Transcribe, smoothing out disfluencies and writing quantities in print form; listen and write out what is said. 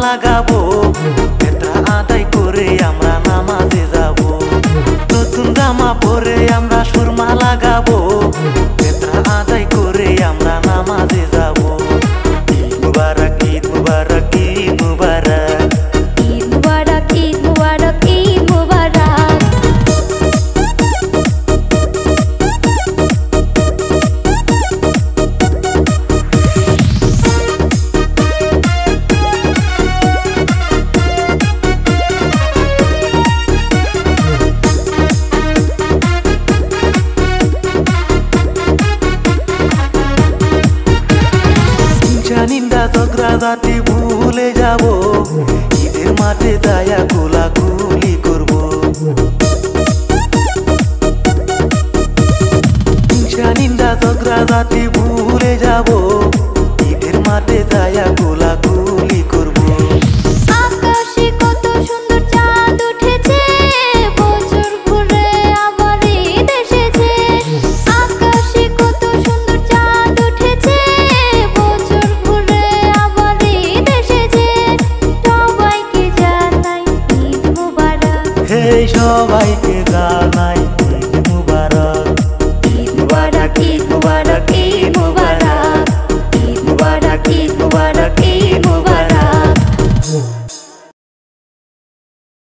লাগাবো, বেতরা আদায় করে আমরা নামাজে যাব। নতুন জামা পরে আমরা সুরমা লাগাবো, বেতরা আদায় করে আমরা নামাজে যাব। ঈদ মুবারক, ঈদ মুবারক, ঈদ মুবারক, ঈদ মুবারক, ঈদ মুবারক, ঈদ মুবারক। নিন্দা ঝগড়া জাতি ভুলে যাব, ঈদের মাঠে যায়া গোলাগুলি করব। হিংসা নিন্দা ঝগড়া জাতি ভুলে যাব, ঈদের মাঠে যায়া গোলাগুলি করব। আকাশে কত সুন্দর চাঁদ উঠেছে, বছর ঘুরে আবার ঈদ এসেছে। আকাশে কত সুন্দর চাঁদ উঠেছে, বছর ঘুরে আবার ঈদ এসেছে। সবাইকে জানাই ঈদ মুবারক, হে সবাইকে